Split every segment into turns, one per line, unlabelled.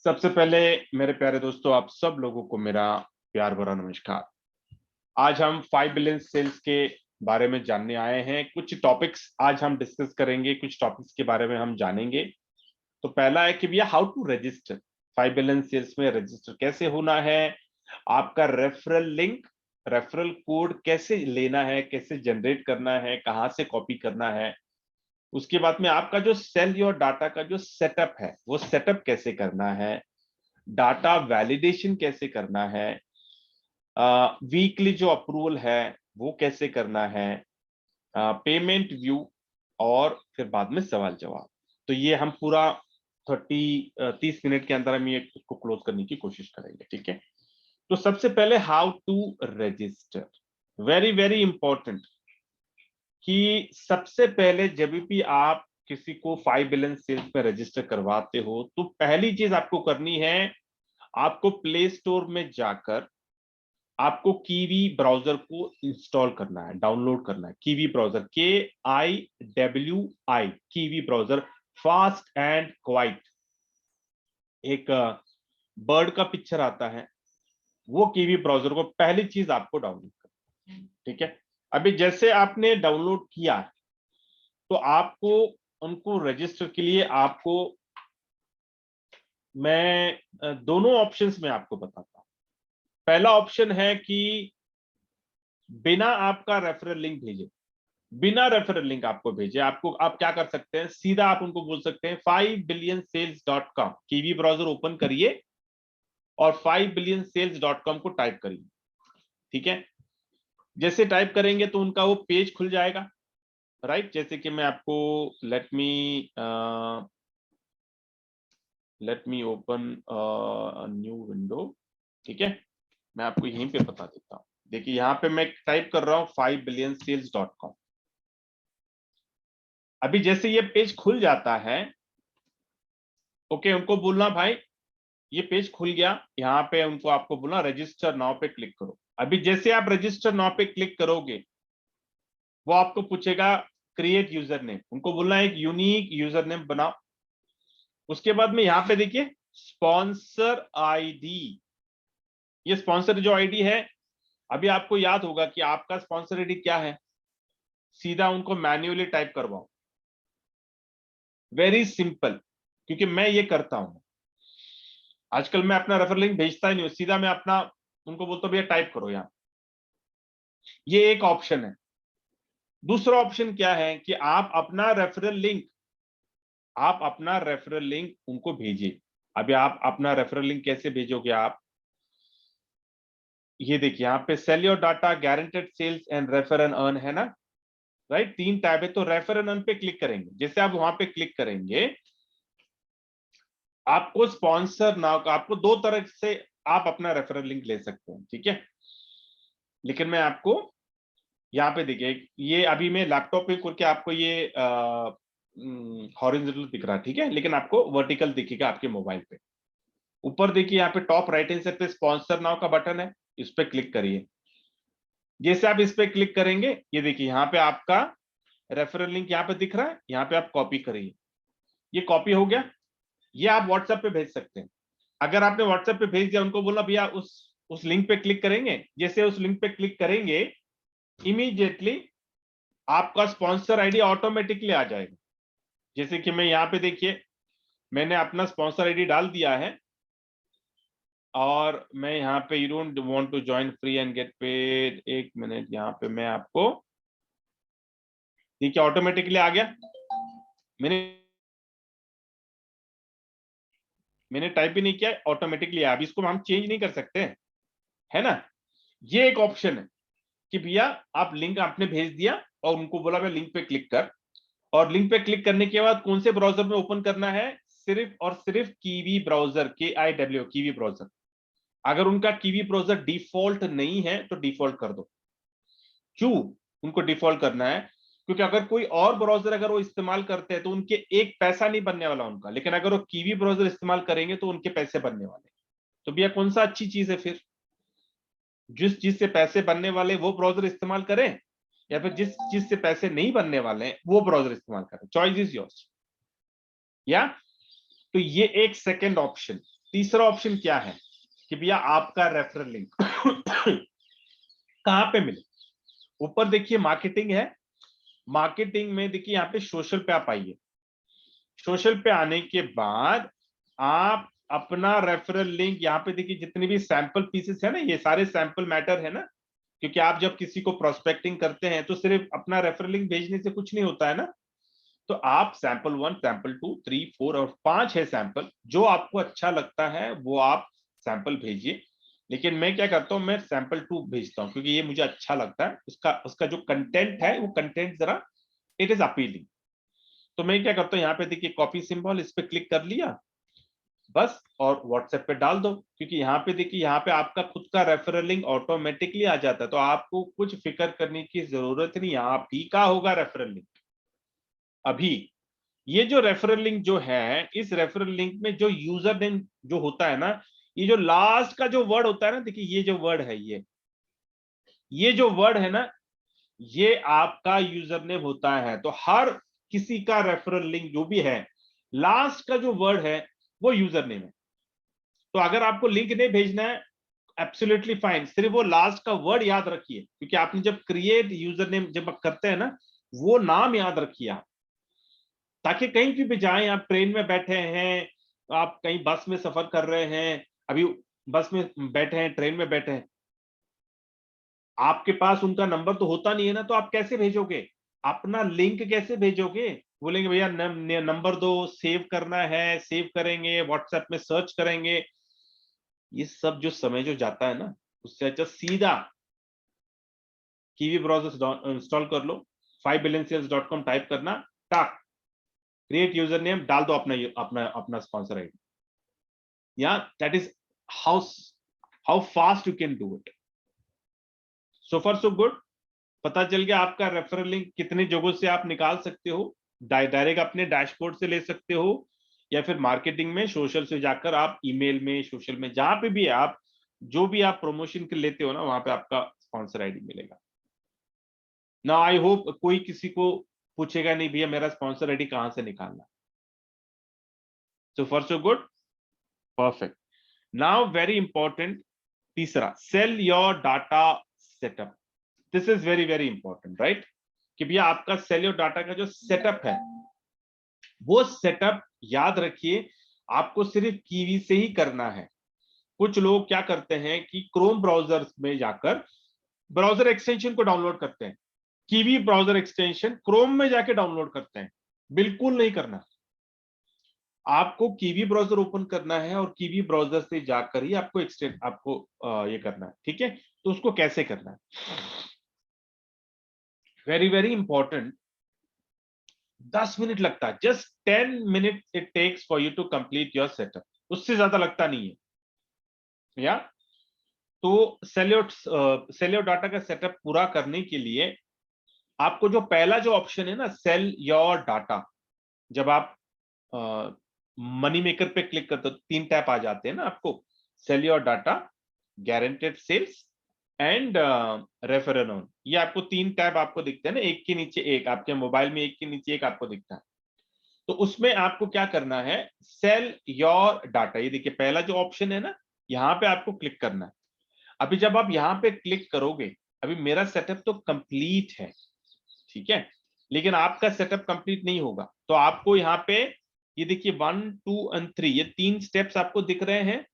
सबसे पहले मेरे प्यारे दोस्तों, आप सब लोगों को मेरा प्यार भरा नमस्कार। आज हम 5 बिलियन सेल्स के बारे में जानने आए हैं। कुछ टॉपिक्स आज हम डिस्कस करेंगे, कुछ टॉपिक्स के बारे में हम जानेंगे। तो पहला है कि भैया how to register 5 billion sales में रजिस्टर कैसे होना है, आपका रेफरल लिंक, रेफरल कोड कैसे लेना है, कैसे जनरेट करना है, कहां से कॉपी करना है। उसके बाद में आपका जो सेल योर डाटा का जो सेटअप है वो सेटअप कैसे करना है, डाटा वैलिडेशन कैसे करना है, वीकली जो अप्रूवल है वो कैसे करना है, पेमेंट व्यू, और फिर बाद में सवाल जवाब। तो ये हम पूरा 30 मिनट के अंदर हम ये इसको क्लोज करने की कोशिश करेंगे, ठीक है। तो सबसे पहले how to register, very very important, कि सबसे पहले जब भी आप किसी को 5 बिलियन सेल्स में रजिस्टर करवाते हो तो पहली चीज आपको करनी है, आपको प्ले स्टोर में जाकर आपको कीवी ब्राउजर को इंस्टॉल करना है, डाउनलोड करना है। Kiwi browser, KIWI, kiwi browser, fast and quite. एक बर्ड का पिक्चर आता है, वो कीवी ब्राउजर को पहली चीज आपको डाउनलोड करना है, ठीक है। अभी जैसे आपने डाउनलोड किया तो आपको उनको रजिस्टर के लिए आपको मैं दोनों ऑप्शंस में आपको बताता हूं। पहला ऑप्शन है कि बिना आपका रेफरल लिंक भेजे, बिना रेफरल लिंक आपको भेजे, आपको आप क्या कर सकते हैं, सीधा आप उनको बोल सकते हैं 5billionsales.com, कीवी ब्राउजर ओपन करिए और 5billionsales.com को टाइप करिए, ठीक है। जैसे टाइप करेंगे तो उनका वो पेज खुल जाएगा, राइट। जैसे कि मैं आपको let me open new window, ठीक है। मैं आपको यहीं पे बता देता हूं। देखिए यहाँ पे मैं टाइप कर रहा हूं 5billionsales.com। अभी जैसे ये पेज खुल जाता है, ओके, उनको बोलना भाई ये पेज खुल गया, यहाँ पे उनको आपको बोलना रजिस्टर नाउ पे क्लिक करो। अभी जैसे आप रजिस्टर नाउ पे क्लिक करोगे वो आपको पूछेगा क्रिएट यूजर नेम, उनको बोलना है एक यूनिक यूजर नेम बनाओ। उसके बाद में यहाँ पे देखिए स्पॉन्सर आईडी, ये स्पॉन्सर जो आईडी है, अभी आपको याद होगा कि आपका स्पॉन्सर आईडी क्या है, सीधा उनको मैन्युअली टाइप करवाओ। वेरी सिंपल, क्योंकि मैं ये करता हूं आजकल, मैं अपना रेफरल लिंक भेजता ही नहीं हूं, सीधा मैं अपना उनको बोलता हूं भैया टाइप करो यहां। ये एक ऑप्शन है। दूसरा ऑप्शन क्या है कि आप अपना रेफरल लिंक, आप अपना रेफरल लिंक उनको भेजिए। अभी आप अपना रेफरल लिंक कैसे भेजोगे, आप ये देखिए यहाँ पे sell your data, guaranteed sales and refer and earn है ना, राइट। 3 टैब है, तो रेफर एंड अर्न पे क्लिक करेंगे। जैसे आप वहां पे क्लिक करेंगे आपको स्पॉन्सर नाउ का, आपको 2 तरह से आप अपना रेफरल लिंक ले सकते हैं, ठीक है। लेकिन मैं आपको यहाँ पे देखिए, ये अभी मैं लैपटॉप पे करके आपको ये हॉरिजॉन्टल दिख रहा है, ठीक है, लेकिन आपको वर्टिकल दिखेगा आपके मोबाइल पे। ऊपर देखिए यहाँ पे टॉप राइट हैंड साइड पे स्पॉन्सर नाउ का बटन है, इस पे क्लिक करिए। जैसे आप इस पे क्लिक करेंगे ये देखिए यहाँ पे आपका रेफरल लिंक यहाँ पे दिख रहा है, यहाँ पे आप कॉपी करिए। ये कॉपी हो गया, ये आप व्हाट्सएप पे भेज सकते हैं। अगर आपने व्हाट्सएप पे भेज दिया, उनको बोला भैया उस लिंक पे क्लिक करेंगे, जैसे उस लिंक पे क्लिक करेंगे इमीडिएटली आपका स्पॉन्सर आईडी ऑटोमेटिकली आ जाएगा। जैसे कि मैं यहाँ पे देखिए मैंने अपना स्पॉन्सर आईडी डाल दिया है, और मैं यहाँ पे you don't want to join free and get paid, एक मिनट, यहाँ पे मैं आपको देखिए ऑटोमेटिकली आ गया। मैंने मैंने टाइप भी नहीं किया, ऑटोमेटिकली आया। अभी इसको हम चेंज नहीं कर सकते, है ना। ये एक ऑप्शन है कि भैया आप लिंक आपने भेज दिया और उनको बोला मैं लिंक पे क्लिक कर, और लिंक पे क्लिक करने के बाद कौन से ब्राउजर में ओपन करना है, सिर्फ और सिर्फ kiwi browser, KIW, kiwi browser. अगर उनका कीवी ब्राउजर डिफॉल्ट नहीं है तो डिफॉल्ट कर दो। क्यों उनको डिफॉल्ट करना है, क्योंकि अगर कोई और ब्राउजर अगर वो इस्तेमाल करते हैं तो उनके एक पैसा नहीं बनने वाला उनका, लेकिन अगर वो कीवी ब्राउजर इस्तेमाल करेंगे तो उनके पैसे बनने वाले। तो भैया कौन सा अच्छी चीज है फिर, जिस चीज से पैसे बनने वाले वो ब्राउजर इस्तेमाल करें, या फिर जिस चीज से पैसे नहीं बनने वाले हैं वो ब्राउजर इस्तेमाल करें। चॉइस इज योर्स, या तो ये एक सेकेंड ऑप्शन, तीसरा ऑप्शन क्या है कि भैया आपका रेफरल लिंक कहां पे मिले। ऊपर देखिए मार्केटिंग है, मार्केटिंग में देखिए यहाँ पे सोशल पे आप आइए। सोशल पे आने के बाद आप अपना रेफरल लिंक यहाँ पे देखिए, जितने भी सैंपल पीसेस है ना, ये सारे सैंपल मैटर है ना, क्योंकि आप जब किसी को प्रोस्पेक्टिंग करते हैं तो सिर्फ अपना रेफरल लिंक भेजने से कुछ नहीं होता है ना। तो आप सैंपल 1, सैंपल 2, 3, 4 और 5 है सैंपल, जो आपको अच्छा लगता है वो आप सैंपल भेजिए। लेकिन मैं क्या करता हूं, मैं सैंपल 2 भेजता हूं क्योंकि ये मुझे अच्छा लगता है, उसका जो कंटेंट है वो कंटेंट जरा इट इज अपीलिंग। तो मैं क्या करता हूँ, यहाँ पे देखिए कॉपी सिंबल, इस पे क्लिक कर लिया बस, और व्हाट्सएप पे डाल दो, क्योंकि यहाँ पे देखिए यहाँ पे आपका खुद का रेफरल लिंक ऑटोमेटिकली आ जाता है, तो आपको कुछ फिक्र करने की जरूरत नहीं, आप ही का होगा रेफरल लिंक। अभी ये जो रेफरल लिंक जो है, इस रेफरल लिंक में जो यूजर नेम जो होता है ना, ये जो लास्ट का जो वर्ड होता है ना, देखिए ये जो वर्ड है, ये जो वर्ड है ना, ये आपका यूजर नेम होता है। तो हर किसी का रेफरल लिंक जो भी है, लास्ट का जो वर्ड है वो यूजर नेम है। तो अगर आपको लिंक नहीं भेजना है, एब्सोल्युटली फाइन, सिर्फ वो लास्ट का वर्ड याद रखिए, क्योंकि आपने जब क्रिएट यूजर नेम जब करते हैं ना, वो नाम याद रखिए आप, ताकि कहीं भी जाएं, आप ट्रेन में बैठे हैं, आप कहीं बस में सफर कर रहे हैं, अभी बस में बैठे हैं, ट्रेन में बैठे हैं, आपके पास उनका नंबर तो होता नहीं है ना, तो आप कैसे भेजोगे, अपना लिंक कैसे भेजोगे। बोलेंगे भैया नंबर दो, सेव करना है, सेव करेंगे, व्हाट्सएप में सर्च करेंगे, ये सब जो समय जो जाता है ना, उससे अच्छा सीधा कीवी ब्राउजर इंस्टॉल कर लो, 5billionsales.com टाइप करना, टाक क्रिएट यूजर नेम डाल दो, अपना अपना अपना स्पॉन्सर आईडी, या that is how how fast you can do it. So far so good, पता चल गया आपका रेफरल लिंक कितने जगहों से आप निकाल सकते हो, डायरेक्ट अपने डैशबोर्ड से ले सकते हो, या फिर मार्केटिंग में सोशल से जाकर आप ईमेल में, सोशल में, जहां पे भी है आप, जो भी आप प्रमोशन के लेते हो ना, वहां पे आपका स्पॉन्सर आईडी मिलेगा ना। आई होप कोई किसी को पूछेगा नहीं भैया मेरा स्पॉन्सर आईडी कहां से निकालना। So far so good, perfect. Now very important, तीसरा, sell your data setup. This is very very important, right, कि भैया आपका सेल योर डाटा का जो सेटअप है, वो सेटअप याद रखिए, आपको सिर्फ कीवी से ही करना है। कुछ लोग क्या करते हैं कि क्रोम ब्राउजर में जाकर ब्राउजर एक्सटेंशन को डाउनलोड करते हैं, कीवी ब्राउजर एक्सटेंशन क्रोम में जाके डाउनलोड करते हैं, बिल्कुल नहीं करना। आपको कीवी ब्राउजर ओपन करना है और कीवी ब्राउजर से जाकर ही आपको एक्सटेंड आपको ये करना है, ठीक है। तो उसको कैसे करना है, वेरी वेरी इंपॉर्टेंट, 10 मिनट लगता है, just 10 minute it takes for you to complete your setup, उससे ज्यादा लगता नहीं है या। तो सेल योर डाटा का सेटअप पूरा करने के लिए आपको जो पहला जो ऑप्शन है ना, सेल योर डाटा, जब आप मनी मेकर पे क्लिक करते हो, 3 टैब आ जाते हैं ना आपको, sell your data, guaranteed sales and referral on, ये आपको 3 टैब आपको दिखते हैं ना, एक के नीचे एक, आपके मोबाइल में एक के नीचे एक आपको दिखता है। तो उसमें आपको क्या करना है, सेल योर डाटा, ये देखिए पहला जो ऑप्शन है ना, यहाँ पे आपको क्लिक करना है। अभी जब आप यहाँ पे क्लिक करोगे, अभी मेरा सेटअप तो कंप्लीट है, ठीक है, लेकिन आपका सेटअप कंप्लीट नहीं होगा, तो आपको यहाँ पे ये देखिए 1, 2 और 3, ये 3 स्टेप्स आपको दिख रहे हैं।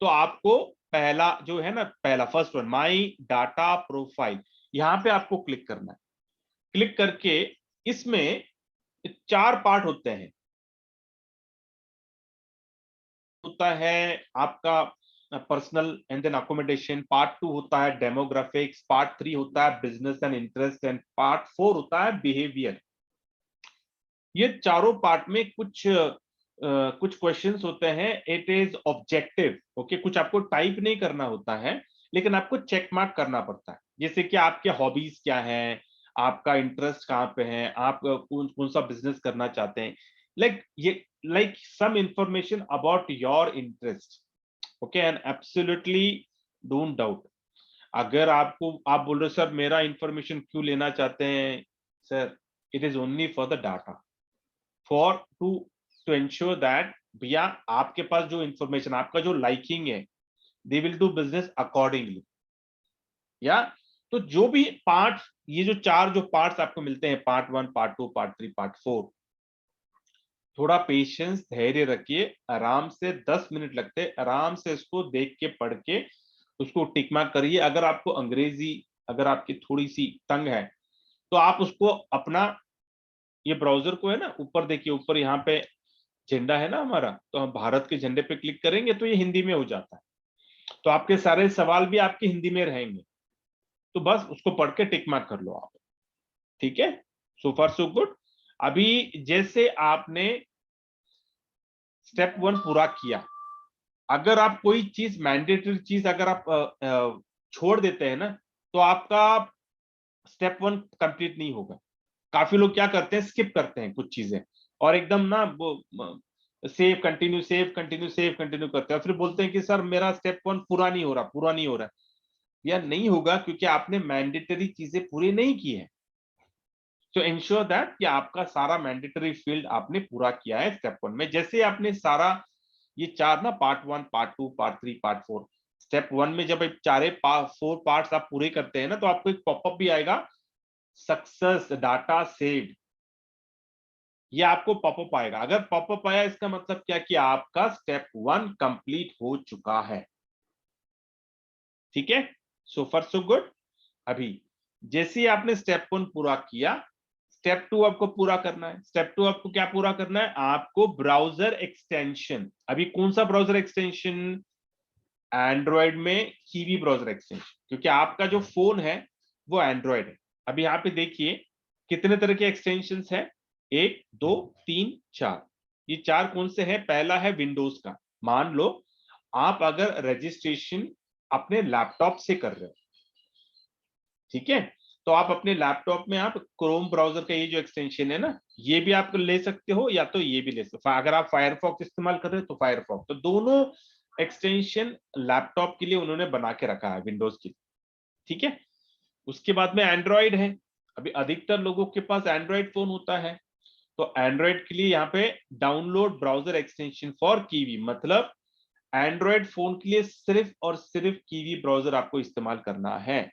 तो आपको पहला जो है ना, पहला फर्स्ट वन, माई डाटा प्रोफाइल, यहाँ पे आपको क्लिक करना है। क्लिक करके इसमें 4 पार्ट होते हैं, होता है आपका personal and then accommodation, part 2 होता है डेमोग्राफिक्स, पार्ट 3 होता है business and interest, and part 4 होता है बिहेवियर। ये चारों पार्ट में कुछ क्वेश्चंस होते हैं, इट इज ऑब्जेक्टिव, ओके, कुछ आपको टाइप नहीं करना होता है, लेकिन आपको चेक मार्क करना पड़ता है, जैसे कि आपके हॉबीज क्या है, आपका इंटरेस्ट कहाँ पे है, आप कौन कौन सा बिजनेस करना चाहते हैं, like some information about your interest, okay, and absolutely don't doubt. अगर आप बोल रहे हो सर मेरा इंफॉर्मेशन क्यों लेना चाहते हैं sir, it is only for the data, for to ensure that भैया आपके पास जो इंफॉर्मेशन, आपका जो लाइकिंग है, they will do business accordingly. या तो जो भी पार्ट, ये जो चार जो पार्ट्स आपको मिलते हैं, पार्ट 1, पार्ट 2, पार्ट 3, पार्ट 4, थोड़ा पेशेंस, धैर्य रखिए, आराम से 10 मिनट लगते हैं, आराम से इसको देख के पढ़ के उसको टिक मार्क करिए। अगर आपको अंग्रेजी, अगर आपकी थोड़ी सी तंग है, तो आप उसको अपना ये ब्राउजर को है ना, ऊपर देखिए, ऊपर यहाँ पे झंडा है ना हमारा, तो हम भारत के झंडे पे क्लिक करेंगे तो ये हिंदी में हो जाता है, तो आपके सारे सवाल भी आपके हिंदी में रहेंगे। तो बस उसको पढ़ के टिक मार्क कर लो आप। ठीक है, सो फार सो गुड। अभी जैसे आपने स्टेप 1 पूरा किया, अगर आप कोई चीज, मैंडेटरी चीज अगर आप छोड़ देते हैं ना, तो आपका स्टेप 1 कंप्लीट नहीं होगा। काफी लोग क्या करते हैं, स्किप करते हैं कुछ चीजें, और एकदम ना वो save continue, save continue, save continue करते हैं, फिर बोलते हैं कि सर मेरा स्टेप 1 पूरा नहीं हो रहा, पूरा नहीं हो रहा। या नहीं होगा क्योंकि आपने मैंडेटरी चीजें पूरी नहीं की है। तो इंश्योर दैट कि आपका सारा मैंडेटरी फील्ड आपने पूरा किया है स्टेप 1 में। जैसे आपने सारा ये चार ना, part 1, part 2, part 3, part 4, step 1 में जब चारे 4 पार्ट्स आप पूरे करते हैं ना, तो आपको एक पॉपअप भी आएगा, सक्सेस डाटा सेव्ड। ये आपको पॉपअप आएगा। अगर पॉपअप आया, इसका मतलब क्या कि आपका स्टेप 1 कंप्लीट हो चुका है। ठीक है, सो फार सो गुड। अभी जैसे ही आपने स्टेप 1 पूरा किया, स्टेप 2 आपको पूरा करना है। स्टेप 2 आपको क्या पूरा करना है, आपको ब्राउजर एक्सटेंशन। अभी कौन सा ब्राउजर एक्सटेंशन, एंड्रॉयड में कीवी ब्राउजर एक्सटेंशन, क्योंकि आपका जो फोन है वो एंड्रॉयड है। अभी यहाँ पे देखिए कितने तरह के एक्सटेंशन है, 1, 2, 3, 4। ये चार कौन से हैं, पहला है विंडोज का। मान लो आप अगर रजिस्ट्रेशन अपने लैपटॉप से कर रहे हो, ठीक है, तो आप अपने लैपटॉप में आप क्रोम ब्राउजर का ये जो एक्सटेंशन है ना, ये भी आप ले सकते हो, या तो ये भी ले सकते हो। अगर आप फायरफॉक्स इस्तेमाल कर रहे हो तो फायरफॉक्स। तो दोनों एक्सटेंशन लैपटॉप के लिए उन्होंने बना के रखा है, विंडोज के लिए। ठीक है, उसके बाद में एंड्रॉइड है। अभी अधिकतर लोगों के पास एंड्रॉइड फोन होता है, तो एंड्रॉइड के लिए यहाँ पे download browser extension for kiwi, मतलब एंड्रॉइड फोन के लिए सिर्फ और सिर्फ कीवी ब्राउजर आपको इस्तेमाल करना है।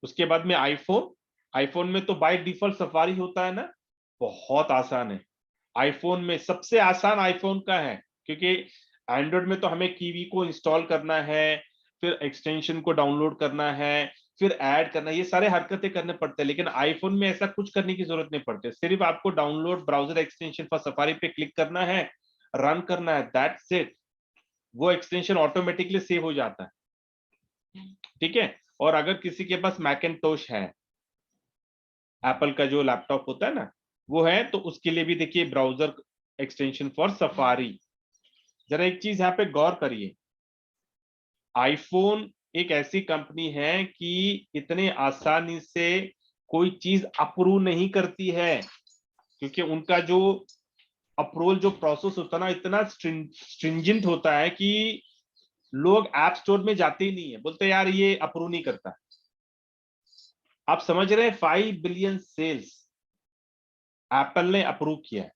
उसके बाद में आईफोन, आईफोन में तो बाय डिफॉल्ट सफारी होता है ना, बहुत आसान है। आईफोन में सबसे आसान आईफोन का है, क्योंकि एंड्रॉइड में तो हमें कीवी को इंस्टॉल करना है, फिर एक्सटेंशन को डाउनलोड करना है, फिर ऐड करना है, ये सारे हरकतें करने पड़ते हैं। लेकिन आईफोन में ऐसा कुछ करने की जरूरत नहीं पड़ती, सिर्फ आपको download browser extension for safari पे क्लिक करना है, रन करना है, दैट्स इट। वो एक्सटेंशन ऑटोमेटिकली सेव हो जाता है। ठीक है, और अगर किसी के पास मैकिंटोश है, एप्पल का जो लैपटॉप होता है ना, वो है, तो उसके लिए भी देखिए ब्राउजर एक्सटेंशन फॉर सफारी। जरा एक चीज यहाँ पे गौर करिए, आईफोन एक ऐसी कंपनी है कि इतने आसानी से कोई चीज अप्रूव नहीं करती है, क्योंकि उनका जो अप्रूवल जो प्रोसेस होता है ना, इतना स्ट्रिंजेंट होता है कि लोग ऐप स्टोर में जाते ही नहीं है, बोलते यार ये अप्रूव नहीं करता। आप समझ रहे हैं, 5 बिलियन सेल्स एप्पल ने अप्रूव किया है।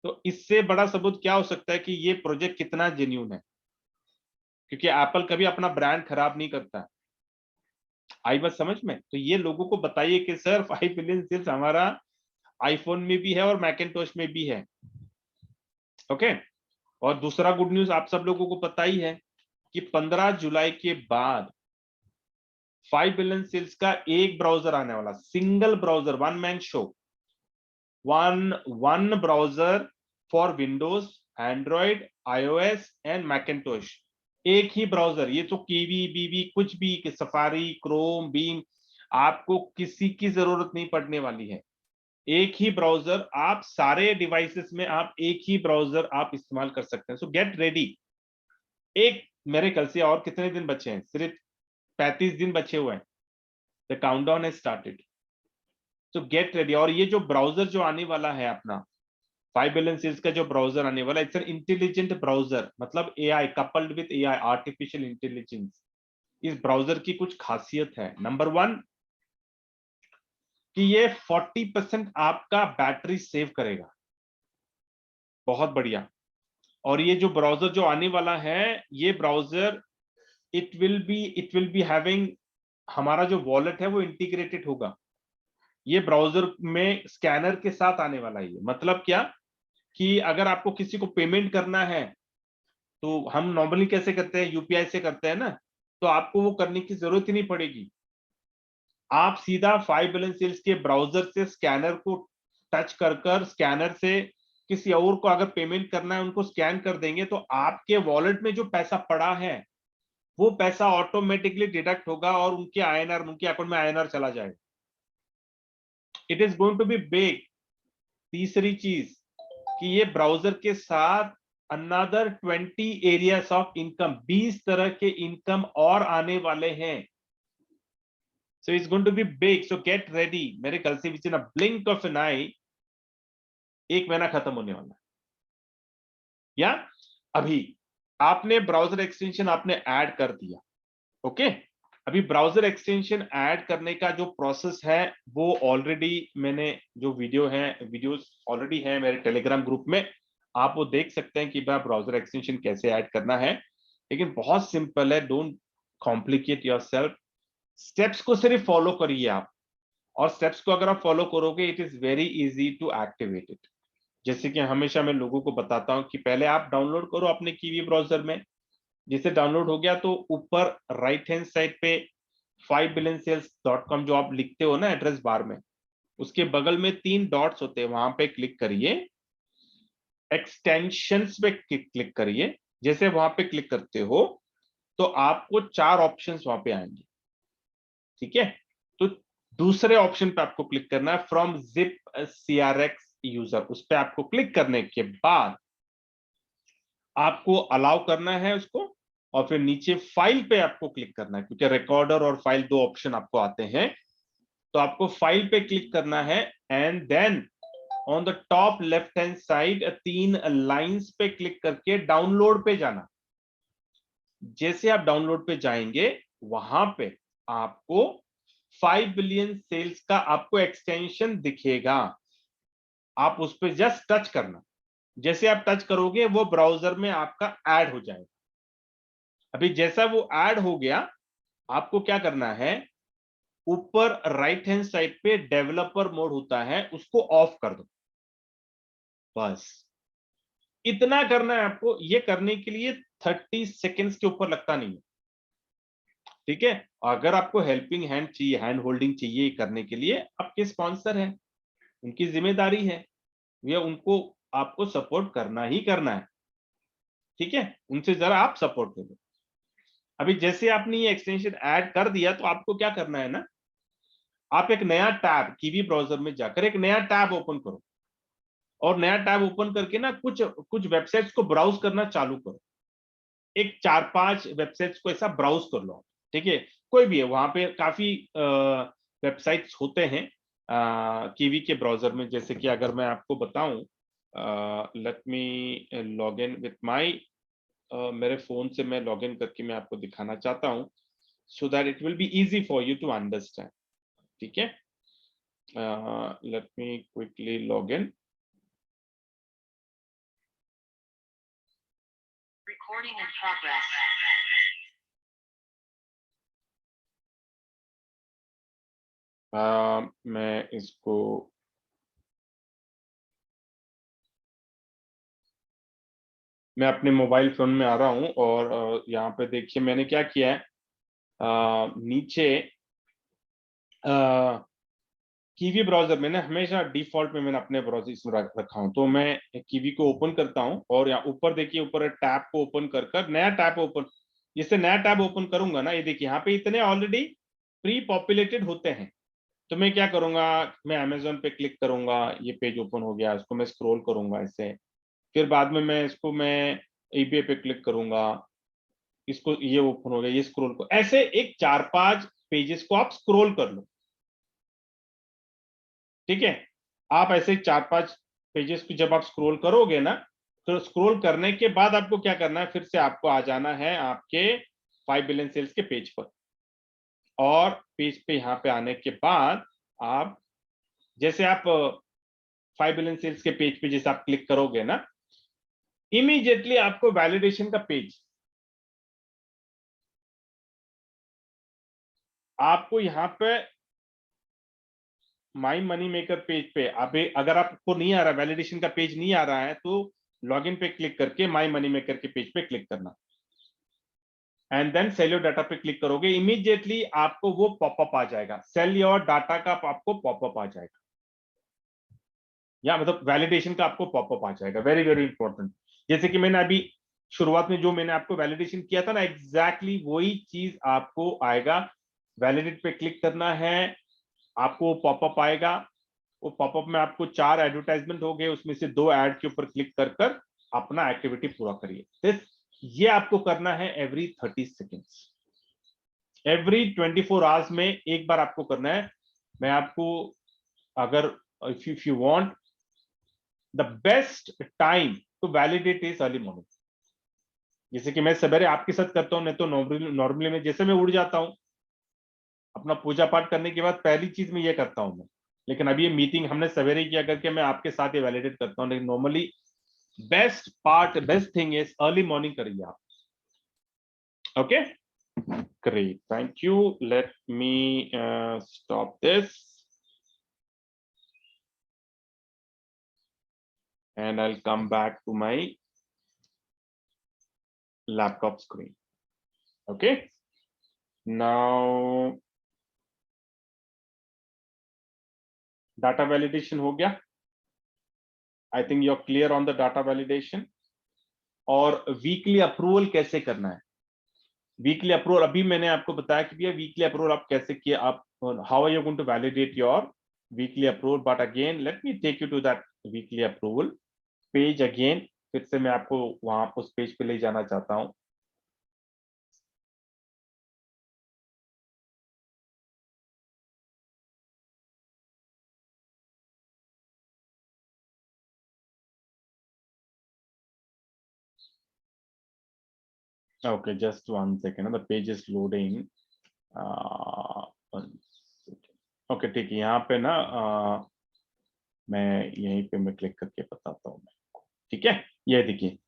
तो इससे बड़ा सबूत क्या हो सकता है कि ये प्रोजेक्ट कितना जेन्युइन है, क्योंकि एप्पल कभी अपना ब्रांड खराब नहीं करता। आई बात समझ में? तो ये लोगों को बताइए कि सर 5 बिलियन सेल्स हमारा आईफोन में भी है और मैकिंटोश में भी है। ओके, और दूसरा गुड न्यूज आप सब लोगों को पता ही है कि 15 जुलाई के बाद 5 बिलियन सेल्स का एक ब्राउजर आने वाला, single browser, one man show, one browser for Windows, Android, iOS and Macintosh. एक ही ब्राउजर, ये तो कीवी बीवी कुछ भी, सफारी, क्रोम, बीम, आपको किसी की जरूरत नहीं पड़ने वाली है। एक ही ब्राउजर, आप सारे डिवाइसेस में आप एक ही ब्राउजर आप इस्तेमाल कर सकते हैं। सो गेट रेडी। एक मेरे कल से और कितने दिन बचे हैं, सिर्फ 35 दिन बचे हुए हैं। The countdown has started, so get ready. और ये जो ब्राउजर जो आने वाला है अपना 5 बिलियन सीरीज का जो ब्राउजर आने वाला है, इट्स एन इंटेलिजेंट ब्राउजर, मतलब AI coupled with AI, artificial intelligence. इस ब्राउजर की कुछ खासियत है। नंबर 1 कि ये 40% आपका बैटरी सेव करेगा। बहुत बढ़िया। और ये जो ब्राउजर जो आने वाला है, ये browser it will be having, हमारा जो वॉलेट है वो इंटीग्रेटेड होगा। ये ब्राउजर में स्कैनर के साथ आने वाला है। मतलब क्या कि अगर आपको किसी को पेमेंट करना है, तो हम नॉर्मली कैसे करते हैं, यूपीआई से करते हैं ना, तो आपको वो करने की जरूरत ही नहीं पड़ेगी। आप सीधा 5 बिलियन सेल्स के ब्राउजर से स्कैनर को टच कर स्कैनर से किसी और को अगर पेमेंट करना है, उनको स्कैन कर देंगे, तो आपके वॉलेट में जो पैसा पड़ा है वो पैसा ऑटोमेटिकली डिडक्ट होगा और उनके आईएनआर, उनके अकाउंट में आईएनआर चला जाएगा। It is going to be big. तीसरी चीज कि ये ब्राउजर के साथ अनदर 20 एरियाज ऑफ इनकम, 20 तरह के इनकम और आने वाले हैं। So it's going to be big, so get ready. मेरे ख्याल से which in a blink of an eye 1 महीना खत्म होने वाला है। या अभी आपने ब्राउजर एक्सटेंशन आपने ऐड कर दिया, ओके। अभी ब्राउजर एक्सटेंशन ऐड करने का जो प्रोसेस है वो ऑलरेडी मैंने, जो वीडियोस ऑलरेडी है मेरे टेलीग्राम ग्रुप में, आप वो देख सकते हैं कि ब्राउजर एक्सटेंशन कैसे ऐड करना है। लेकिन बहुत सिंपल है, डोंट कॉम्प्लिकेट योरसेल्फ। स्टेप्स को सिर्फ फॉलो करिए आप, और स्टेप्स को अगर आप फॉलो करोगे it is very easy to activate it. जैसे कि हमेशा मैं लोगों को बताता हूं कि पहले आप डाउनलोड करो अपने कीवी ब्राउजर में। जिसे डाउनलोड हो गया तो ऊपर राइट हैंड साइड पे 5billionsales.com जो आप लिखते हो ना एड्रेस बार में, उसके बगल में 3 डॉट्स होते हैं, वहां पे क्लिक करिए, एक्सटेंशंस पे क्लिक करिए। जैसे वहां पे क्लिक करते हो तो आपको 4 ऑप्शंस वहां पे आएंगे, ठीक है। तो दूसरे ऑप्शन पे आपको क्लिक करना है, फ्रॉम जिप CRX यूजर। उस पे आपको क्लिक करने के बाद आपको अलाउ करना है उसको, और फिर नीचे फाइल पे आपको क्लिक करना है, क्योंकि रिकॉर्डर और फाइल 2 ऑप्शन आपको आते हैं। तो आपको फाइल पे क्लिक करना है, and then on the top left hand side 3 lines पे क्लिक करके डाउनलोड पे जाना। जैसे आप डाउनलोड पे जाएंगे, वहां पे आपको 5 बिलियन सेल्स का आपको एक्सटेंशन दिखेगा। आप उस पर जस्ट टच करना। जैसे आप टच करोगे वो ब्राउजर में आपका ऐड हो जाएगा। अभी जैसा वो ऐड हो गया, आपको क्या करना है, ऊपर राइट हैंड साइड पे डेवलपर मोड होता है, उसको ऑफ कर दो। बस इतना करना है आपको। ये करने के लिए 30 सेकेंड्स के ऊपर लगता नहीं है, ठीक है। अगर आपको हेल्पिंग हैंड चाहिए, हैंड होल्डिंग चाहिए करने के लिए, आपके स्पॉन्सर हैं, उनकी जिम्मेदारी है, ये उनको आपको सपोर्ट करना ही करना है, ठीक है। उनसे जरा आप सपोर्ट करो। अभी जैसे आपने ये एक्सटेंशन ऐड कर दिया, तो आपको क्या करना है ना, आप एक नया टैब कीवी ब्राउजर में जाकर एक नया टैब ओपन करो, और नया टैब ओपन करके ना कुछ कुछ वेबसाइट्स को ब्राउज करना चालू करो। एक 4-5 वेबसाइट्स को ऐसा ब्राउज कर लो, ठीक है। कोई भी है, वहां पे काफी वेबसाइट्स होते हैं कीवी के ब्राउजर में। जैसे कि अगर मैं आपको बताऊं, let me log in with my, मेरे फोन से मैं लॉग इन करके मैं आपको दिखाना चाहता हूं, so that it will be easy for you to understand, ठीक है। Let me quickly log in.
Recording in progress.
मैं इसको मैं अपने मोबाइल फोन में आ रहा हूं, और यहाँ पे देखिए मैंने क्या किया है, नीचे कीवी ब्राउजर में ना हमेशा डिफॉल्ट में मैंने अपने ब्राउजर इसमें रखा हूं। तो मैं कीवी को ओपन करता हूं, और यहाँ ऊपर देखिए, ऊपर टैब को ओपन कर नया टैब ओपन, जिससे नया टैब ओपन करूंगा ना, ये देखिए यहाँ पे इतने ऑलरेडी प्री पॉपुलेटेड होते हैं। तो मैं क्या करूंगा, मैं अमेजोन पे क्लिक करूंगा, ये पेज ओपन हो गया, इसको मैं स्क्रॉल करूंगा इससे। फिर बाद में मैं इसको मैं ईबे पे क्लिक करूंगा, इसको ये ओपन हो गया, ये स्क्रॉल को, ऐसे एक 4-5 पेजेस को आप स्क्रॉल कर लो, ठीक है। आप ऐसे 4-5 पेजेस को जब आप स्क्रॉल करोगे ना, तो स्क्रॉल करने के बाद आपको क्या करना है, फिर से आपको आ जाना है आपके 5 बिलियन सेल्स के पेज पर। और पेज पे यहाँ पे आने के बाद आप 5 बिलियन सेल्स के पेज पे जैसे आप क्लिक करोगे ना, इमीडिएटली आपको वैलिडेशन का पेज, आपको यहाँ पे माई मनी मेकर पेज पे, अभी अगर आपको नहीं आ रहा, वैलिडेशन का पेज नहीं आ रहा है, तो लॉगिन पे क्लिक करके माई मनी मेकर के पेज पे क्लिक करना and then sell your data पे क्लिक करोगे, इमीडिएटली आपको वो पॉपअप आ जाएगा, सेल योर डाटा का आपको पॉपअप आ जाएगा, या मतलब वैलिडेशन का आपको पॉपअप आ जाएगा। Very very important. जैसे कि मैंने अभी शुरुआत में जो मैंने आपको वैलिडेशन किया था ना, एग्जैक्टली वही चीज आपको आएगा। वैलिडेट पे क्लिक करना है, आपको पॉपअप आएगा। वो पॉपअप में आपको 4 एडवर्टाइजमेंट हो गए, उसमें से 2 ऐड के ऊपर क्लिक कर कर अपना एक्टिविटी पूरा करिए। ये आपको करना है एवरी 30 सेकेंड्स, एवरी 24 आवर्स में एक बार आपको करना है। मैं आपको, अगर if you want the best time to validate is early morning. जैसे कि मैं सवेरे आपके साथ करता हूं, नहीं तो नॉर्मली में जैसे मैं उड़ जाता हूं अपना पूजा पाठ करने के बाद, पहली चीज मैं ये करता हूं मैं, लेकिन अभी ये मीटिंग हमने सवेरे किया करके मैं आपके साथ ये वैलिडेट करता हूं, लेकिन normally best thing is early morning करिए आप। Okay, great, thank you. Let me stop this and I'll come back to my laptop screen. Okay, now data validation हो गया। I think you're clear on the data validation। और weekly approval कैसे करना है? Weekly approval अभी मैंने आपको बताया कि भैया वीकली अप्रूवल आप कैसे किए, आप how are you going to validate your weekly approval. But again let me take you to that weekly approval page again. फिर से मैं आपको वहां उस पेज पे ले जाना चाहता हूं। Okay, just 1 second. The page is loading. Okay, ठीक है। यहाँ पे ना मैं यहीं पे मैं क्लिक करके बताता हूँ मैं। ठीक है, ये देखिए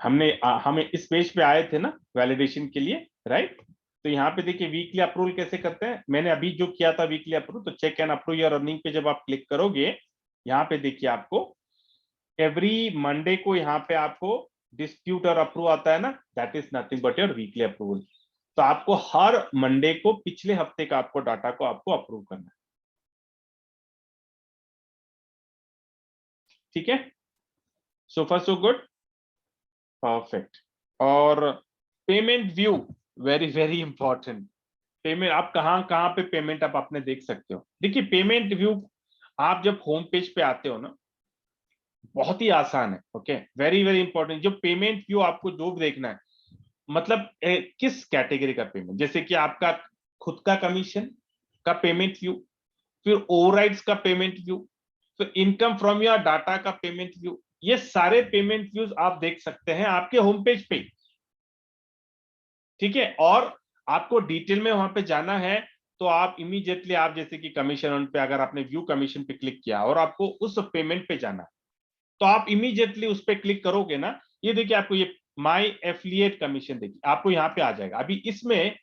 हमें इस पेज पे आए थे ना वैलिडेशन के लिए, राइट? तो यहाँ पे देखिए वीकली अप्रूवल कैसे करते हैं। मैंने अभी जो किया था वीकली अप्रूवल, तो check and approve your earning पे जब आप क्लिक करोगे, यहाँ पे देखिए आपको एवरी मंडे को यहाँ पे आपको डिस्प्यूट और अप्रूव आता है ना, that is nothing but your weekly approval. तो आपको हर मंडे को पिछले हफ्ते का आपको डाटा को आपको अप्रूव करना है। ठीक है, सो फार सो गुड, परफेक्ट। और payment view, very very important. Payment आप कहां कहां पे पेमेंट आप अपने देख सकते हो। देखिए पेमेंट व्यू आप जब होम पेज पे आते हो ना, बहुत ही आसान है। Okay, very very important. जो पेमेंट व्यू आपको जो देखना है, मतलब किस कैटेगरी का पेमेंट, जैसे कि आपका खुद का कमीशन का पेमेंट व्यू, फिर ओवरराइड्स का पेमेंट व्यू, फिर इनकम फ्रॉम योर डाटा का पेमेंट व्यू, ये सारे पेमेंट व्यूज आप देख सकते हैं आपके होम पेज पे। ठीक है, और आपको डिटेल में वहां पे जाना है तो आप इमीडिएटली आप जैसे कि कमीशन पे अगर आपने व्यू कमीशन पे क्लिक किया और आपको उस पेमेंट पे जाना है, तो आप इमीडिएटली उस पे क्लिक करोगे ना, ये देखिए आपको ये माई एफिलिएट कमीशन देखिए आपको यहाँ पे आ जाएगा। अभी इसमें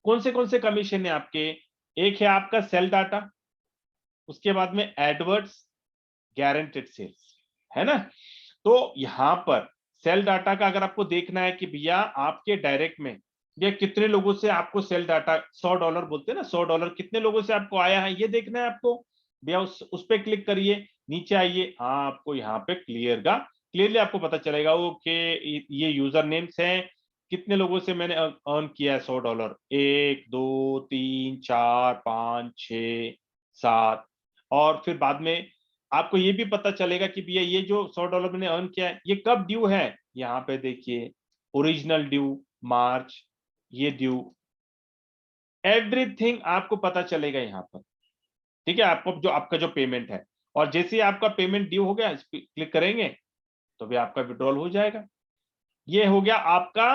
कौन से कमीशन है आपके? एक है आपका सेल डाटा, उसके बाद में एडवर्ड्स, गारंटेड सेल्स, है ना। तो यहां पर सेल डाटा का अगर आपको देखना है कि भैया आपके डायरेक्ट में भैया कितने लोगों से आपको सेल डाटा, $100 बोलते हैं ना, $100 कितने लोगों से आपको आया है, ये देखना है आपको भैया। उस पे क्लिक करिए, नीचे आइए, हाँ आपको यहाँ पे क्लियरली आपको पता चलेगा ओके ये यूजर नेम्स हैं, कितने लोगों से मैंने अर्न किया है $100, 1 2 3 4 5 6 7। और फिर बाद में आपको ये भी पता चलेगा कि भैया ये जो $100 मैंने अर्न किया है ये कब ड्यू है। यहाँ पे देखिए ओरिजिनल ड्यू मार्च, ये ड्यू, एवरीथिंग आपको पता चलेगा यहाँ पर। ठीक है, आपको जो आपका जो पेमेंट है, और जैसे ही आपका पेमेंट ड्यू हो गया इस पर क्लिक करेंगे तो भी आपका विड्रॉल हो जाएगा। ये हो गया आपका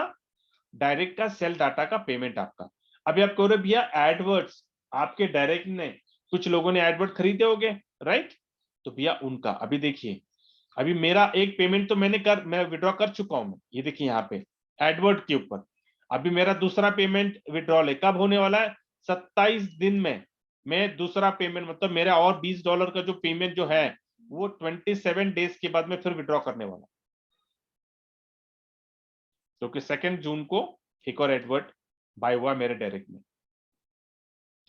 डायरेक्ट का सेल डाटा का पेमेंट आपका। अभी आप कह रहे भैया एडवर्ड्स, आपके डायरेक्ट ने कुछ लोगों ने एडवर्ड खरीदे होंगे, राइट? तो भैया उनका अभी देखिए, अभी मेरा एक पेमेंट तो मैं विड्रॉ कर चुका हूं। ये देखिए यहाँ पे एडवर्ड के ऊपर अभी मेरा दूसरा पेमेंट विड्रॉल है। कब होने वाला है? 27 दिन में मैं दूसरा पेमेंट, मतलब मेरा और $20 का जो पेमेंट जो है वो 27 डेज के बाद में फिर विड्रॉ करने वाला, क्योंकि 2 जून को एक और एडवर्ड बाय हुआ मेरे डायरेक्ट में।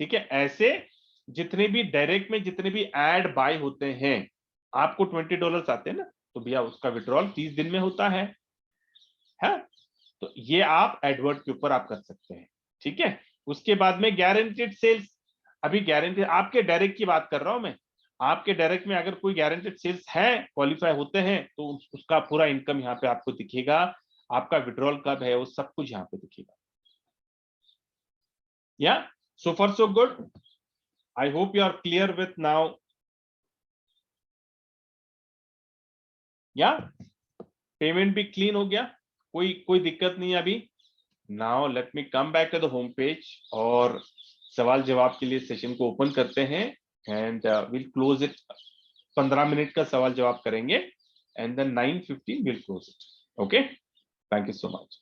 ठीक है, ऐसे जितने भी डायरेक्ट में जितने भी एड बाय होते हैं, आपको $20 आते हैं ना, तो भैया उसका विड्रॉल 30 दिन में होता है। तो ये आप एडवर्ड के ऊपर आप कर सकते हैं। ठीक है, उसके बाद में गारंटेड सेल्स। अभी गारंटेड आपके डायरेक्ट की बात कर रहा हूं मैं। आपके डायरेक्ट में अगर कोई गारंटेड सेल्स है, क्वालिफाई होते हैं, तो उसका पूरा इनकम यहाँ पे आपको दिखेगा, आपका विड्रॉल कब है वो सब कुछ यहाँ पे दिखेगा। या so far so good. I hope you are clear with now. या पेमेंट भी क्लीन हो गया, कोई दिक्कत नहीं है अभी। Now let me come back to the home page और सवाल जवाब के लिए सेशन को ओपन करते हैं and will close it. 15 minute का सवाल जवाब करेंगे and then 9:15 will close it. Okay, thank you so much.